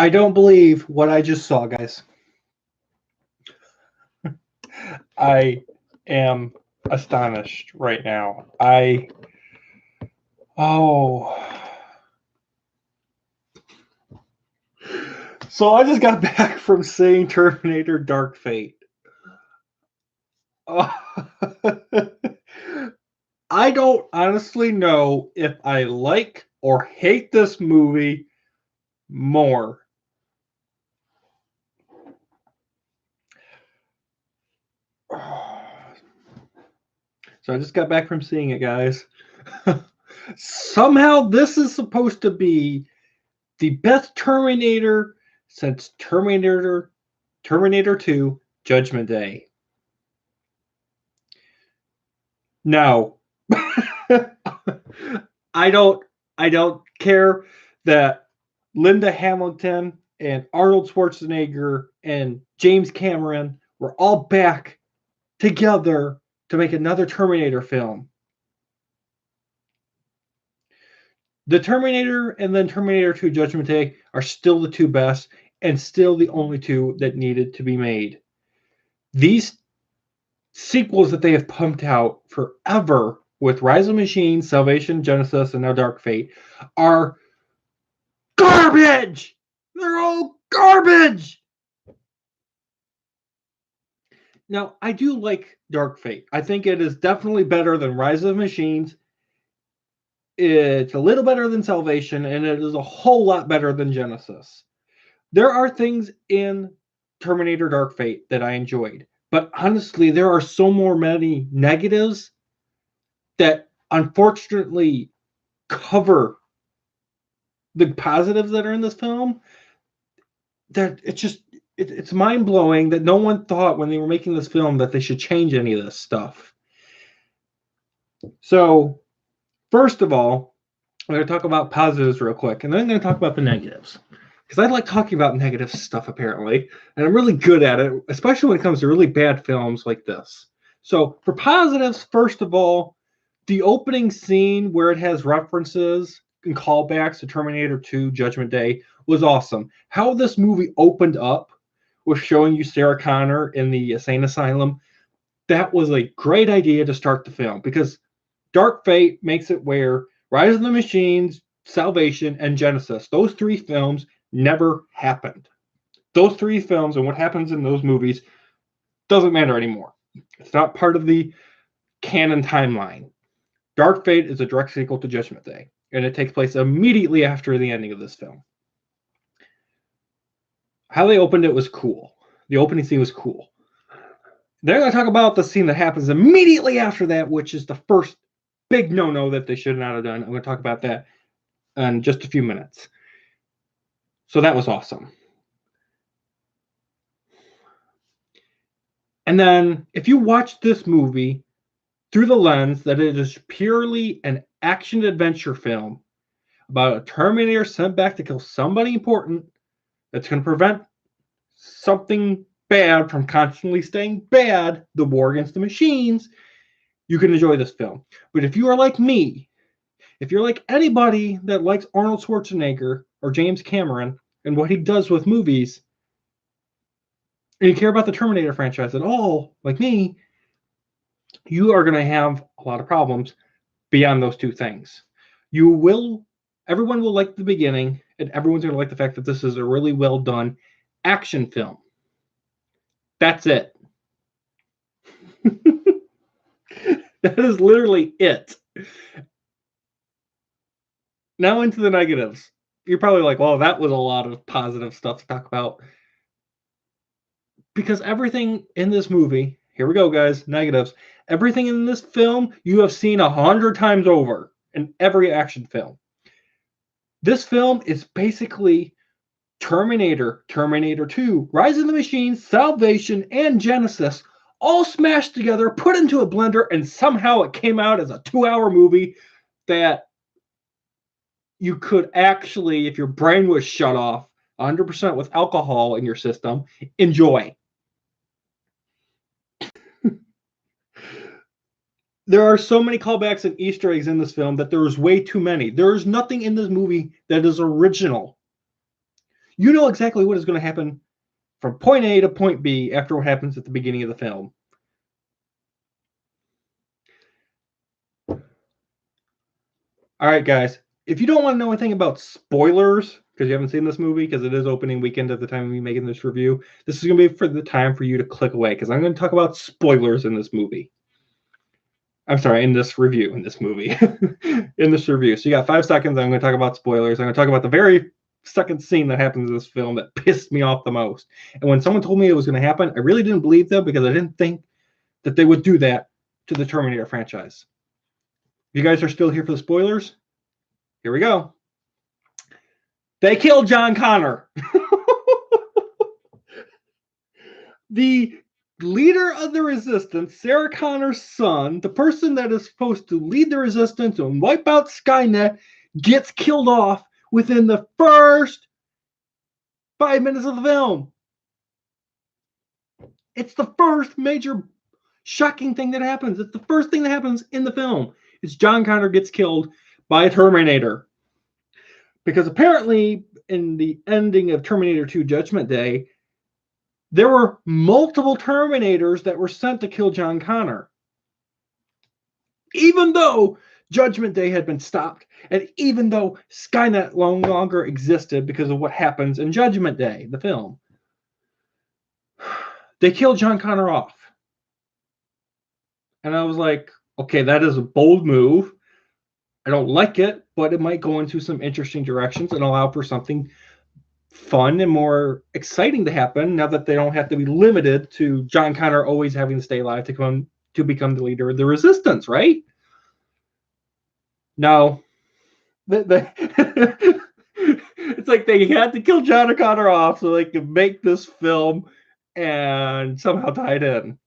I don't believe what I just saw, guys. I am astonished right now. Oh. So I just got back from seeing Terminator Dark Fate. Oh. I don't honestly know if I like or hate this movie more. So I just got back from seeing it, guys. Somehow this is supposed to be the best Terminator since Terminator 2 Judgment Day. No. I don't care that Linda Hamilton and Arnold Schwarzenegger and James Cameron were all back together to make another Terminator film. The Terminator and then Terminator 2 Judgment Day are still the two best and still the only two that needed to be made. These sequels that they have pumped out forever with Rise of Machines, Salvation, Genesis, and now Dark Fate are garbage! They're all garbage! Now, I do like Dark Fate. I think it is definitely better than Rise of Machines. It's a little better than Salvation, and it is a whole lot better than Genesis. There are things in Terminator Dark Fate that I enjoyed, but honestly, there are so many negatives that unfortunately cover the positives that are in this film that it's mind-blowing that no one thought when they were making this film that they should change any of this stuff. So, first of all, I'm going to talk about positives real quick, and then I'm going to talk about the negatives. Because I like talking about negative stuff, apparently, and I'm really good at it, especially when it comes to really bad films like this. So, for positives, first of all, the opening scene where it has references and callbacks to Terminator 2 Judgment Day was awesome. How this movie opened up with showing you Sarah Connor in the insane asylum, that was a great idea to start the film, because Dark Fate makes it where Rise of the Machines, Salvation, and Genesis, those three films never happened. Those three films and what happens in those movies doesn't matter anymore. It's not part of the canon timeline. Dark Fate is a direct sequel to Judgment Day, and it takes place immediately after the ending of this film. How they opened it was cool. The opening scene was cool. They're going to talk about the scene that happens immediately after that, which is the first big no-no that they should not have done. I'm going to talk about that in just a few minutes. So that was awesome. And then if you watch this movie through the lens that it is purely an action-adventure film about a Terminator sent back to kill somebody important that's going to prevent something bad from constantly staying bad, the war against the machines, you can enjoy this film. But if you are like me, if you're like anybody that likes Arnold Schwarzenegger or James Cameron and what he does with movies, and you care about the Terminator franchise at all, like me, you are going to have a lot of problems beyond those two things. Everyone will like the beginning, and everyone's going to like the fact that this is a really well done action film. That's it. That is literally it. Now into the negatives. You're probably like, well, that was a lot of positive stuff to talk about. Because everything in this movie, here we go, guys, negatives. Everything in this film you have seen 100 times over in every action film. This film is basically Terminator, Terminator 2, Rise of the Machines, Salvation, and Genesis all smashed together, put into a blender, and somehow it came out as a 2-hour movie that you could actually, if your brain was shut off 100% with alcohol in your system, enjoy. There are so many callbacks and Easter eggs in this film that there is way too many. There is nothing in this movie that is original. You know exactly what is going to happen from point A to point B after what happens at the beginning of the film. All right, guys. If you don't want to know anything about spoilers, because you haven't seen this movie, because it is opening weekend at the time of me making this review, this is going to be for the time for you to click away, because I'm going to talk about spoilers in this movie. I'm sorry, in this review, in this movie, in this review. So you got 5 seconds. I'm going to talk about spoilers. I'm going to talk about the very second scene that happens in this film that pissed me off the most. And when someone told me it was going to happen, I really didn't believe them because I didn't think that they would do that to the Terminator franchise. You guys are still here for the spoilers? Here we go. They killed John Connor. The leader of the resistance, Sarah Connor's son, the person that is supposed to lead the resistance and wipe out Skynet, gets killed off within the first 5 minutes of the film. It's the first major shocking thing that happens. It's the first thing that happens in the film. It's John Connor gets killed by a Terminator. Because apparently, in the ending of Terminator 2 Judgment Day, there were multiple Terminators that were sent to kill John Connor. Even though Judgment Day had been stopped, and even though Skynet no longer existed because of what happens in Judgment Day, the film, they killed John Connor off. And I was like, okay, that is a bold move. I don't like it, but it might go into some interesting directions and allow for something fun and more exciting to happen now that they don't have to be limited to John Connor always having to stay alive to become the leader of the resistance, right? No. It's like they had to kill John Connor off so they could make this film and somehow tie it in.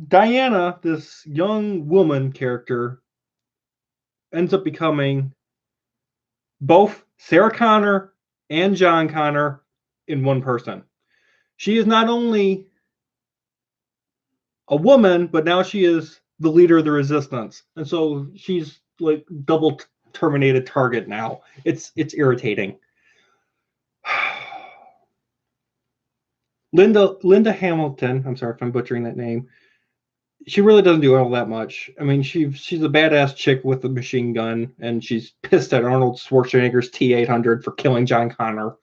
Diana, this young woman character, ends up becoming both Sarah Connor and John Connor in one person. She is not only a woman, but now she is the leader of the resistance. And so she's like double terminated target now. It's irritating. Linda Hamilton, I'm sorry if I'm butchering that name. She really doesn't do all that much. I mean, she's a badass chick with a machine gun, and she's pissed at Arnold Schwarzenegger's T-800 for killing John Connor.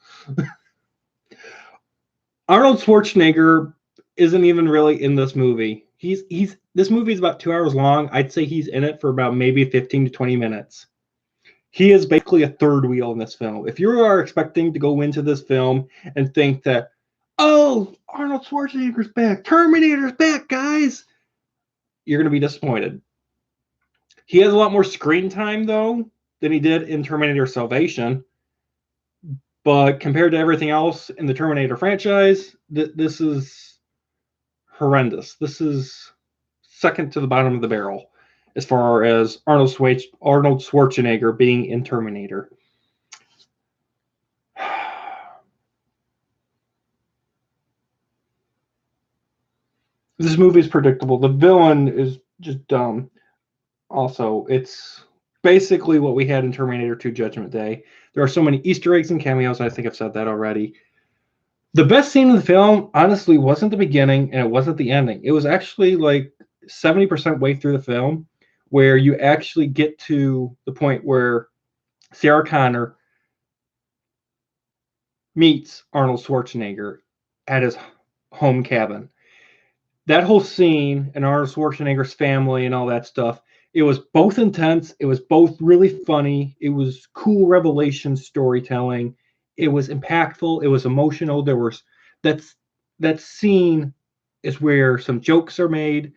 Arnold Schwarzenegger isn't even really in this movie. This movie is about 2 hours long. I'd say he's in it for about maybe 15 to 20 minutes. He is basically a third wheel in this film. If you are expecting to go into this film and think that, oh, Arnold Schwarzenegger's back, Terminator's back, guys, you're going to be disappointed. He has a lot more screen time, though, than he did in Terminator Salvation. But compared to everything else in the Terminator franchise, this is horrendous. This is second to the bottom of the barrel as far as Arnold Schwarzenegger being in Terminator. This movie is predictable. The villain is just dumb. Also, it's basically what we had in Terminator 2 Judgment Day. There are so many Easter eggs and cameos. I think I've said that already. The best scene in the film, honestly, wasn't the beginning and it wasn't the ending. It was actually like 70% way through the film where you actually get to the point where Sarah Connor meets Arnold Schwarzenegger at his home cabin. That whole scene and Arnold Schwarzenegger's family and all that stuff, it was both intense. It was both really funny. It was cool revelation storytelling. It was impactful. It was emotional. That scene is where some jokes are made.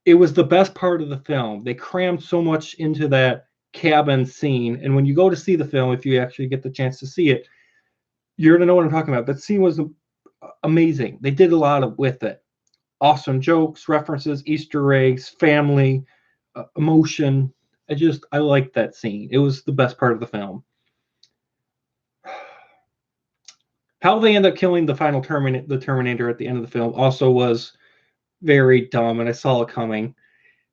It was the best part of the film. They crammed so much into that cabin scene. And when you go to see the film, if you actually get the chance to see it, you're going to know what I'm talking about. That scene was amazing. They did a lot with it. Awesome jokes, references, Easter eggs, family, emotion. I liked that scene. It was the best part of the film. How they end up killing the final Terminator at the end of the film also was very dumb, and I saw it coming.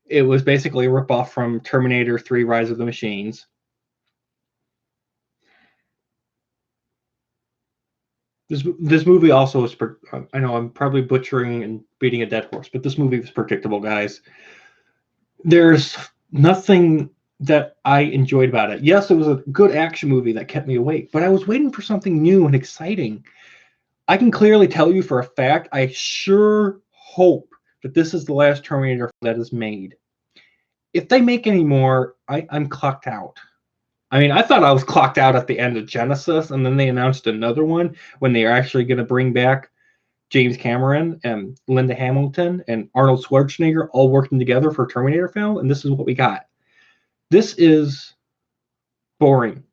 It was basically a ripoff from Terminator 3 Rise of the Machines. This movie also is. I know I'm probably butchering and beating a dead horse, but this movie was predictable, guys. There's nothing that I enjoyed about it. Yes, it was a good action movie that kept me awake, but I was waiting for something new and exciting. I can clearly tell you for a fact, I sure hope that this is the last Terminator that is made. If they make any more, I'm clocked out. I mean, I thought I was clocked out at the end of Genesis, and then they announced another one when they are actually going to bring back James Cameron and Linda Hamilton and Arnold Schwarzenegger all working together for a Terminator film, and this is what we got. This is boring.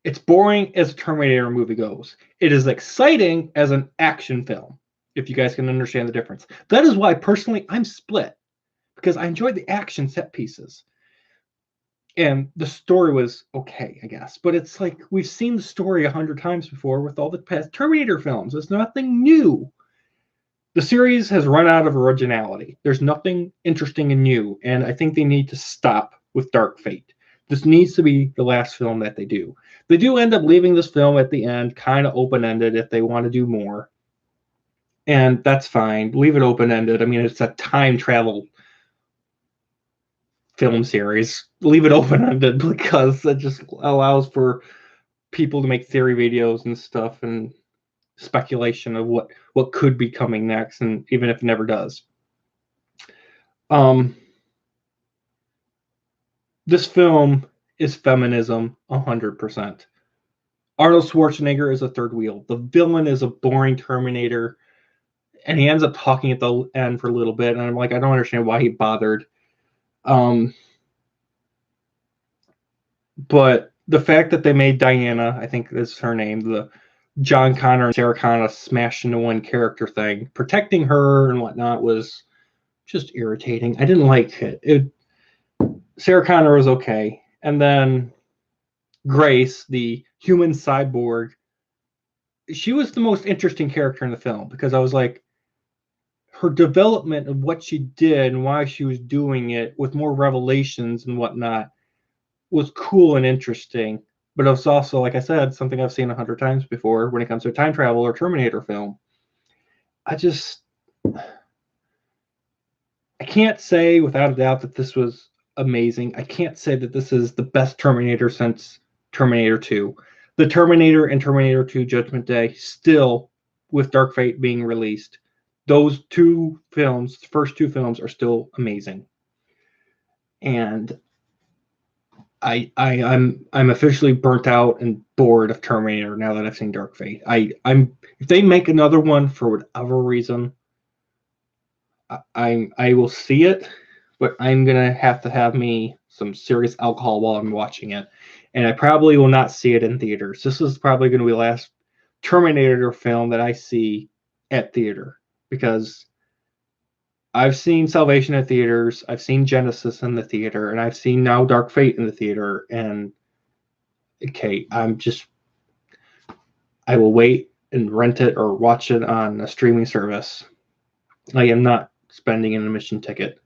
It's boring as a Terminator movie goes. It is exciting as an action film, if you guys can understand the difference. That is why, personally, I'm split, because I enjoyed the action set pieces. And the story was okay, I guess. But it's like we've seen the story 100 times before with all the past Terminator films. It's nothing new. The series has run out of originality. There's nothing interesting and new. And I think they need to stop with Dark Fate. This needs to be the last film that they do. They do end up leaving this film at the end kind of open-ended if they want to do more. And that's fine. Leave it open-ended. I mean, it's a time travel film series. Leave it open-ended because it just allows for people to make theory videos and stuff and speculation of what could be coming next, and even if it never does. This film is feminism 100%. Arnold Schwarzenegger is a third wheel. The villain is a boring Terminator, and he ends up talking at the end for a little bit, and I'm like, I don't understand why he bothered. But the fact that they made Diana, I think is her name, the John Connor and Sarah Connor smashed into one character thing, protecting her and whatnot was just irritating. I didn't like it. Sarah Connor was okay. And then Grace, the human cyborg, she was the most interesting character in the film because I was like, her development of what she did and why she was doing it with more revelations and whatnot was cool and interesting. But it was also, like I said, something I've seen 100 times before when it comes to time travel or Terminator film. I can't say without a doubt that this was amazing. I can't say that this is the best Terminator since Terminator 2. The Terminator and Terminator 2 Judgment Day, still with Dark Fate being released, those two films, the first two films, are still amazing. And I'm officially burnt out and bored of Terminator now that I've seen Dark Fate. If they make another one for whatever reason, I will see it, but I'm gonna have to have me some serious alcohol while I'm watching it, and I probably will not see it in theaters. This is probably going to be the last Terminator film that I see at theater because I've seen Salvation at theaters, I've seen Genesis in the theater, and I've seen now Dark Fate in the theater. And okay, I will wait and rent it or watch it on a streaming service. I am not spending an admission ticket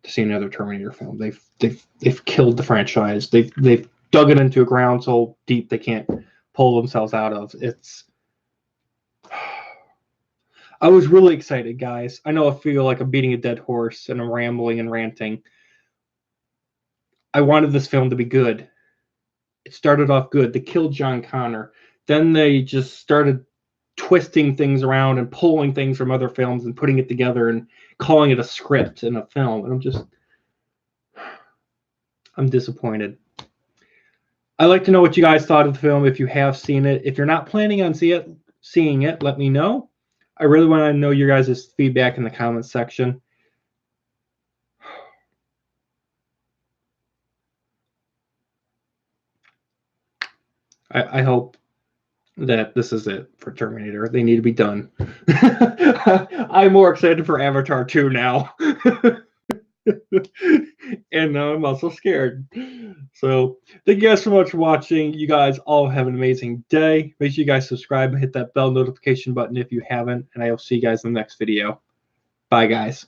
to see another Terminator film. They've killed the franchise. They've dug it into a ground so deep they can't pull themselves out of. I was really excited, guys. I know I feel like I'm beating a dead horse and I'm rambling and ranting. I wanted this film to be good. It started off good. They killed John Connor. Then they just started twisting things around and pulling things from other films and putting it together and calling it a script in a film. And I'm disappointed. I'd like to know what you guys thought of the film if you have seen it. If you're not planning on seeing it, let me know. I really want to know your guys' feedback in the comments section. I hope that this is it for Terminator. They need to be done. I'm more excited for Avatar 2 now. And now I'm also scared. So thank you guys so much for watching. You guys all have an amazing day. Make sure you guys subscribe and hit that bell notification button if you haven't. And I will see you guys in the next video. Bye, guys.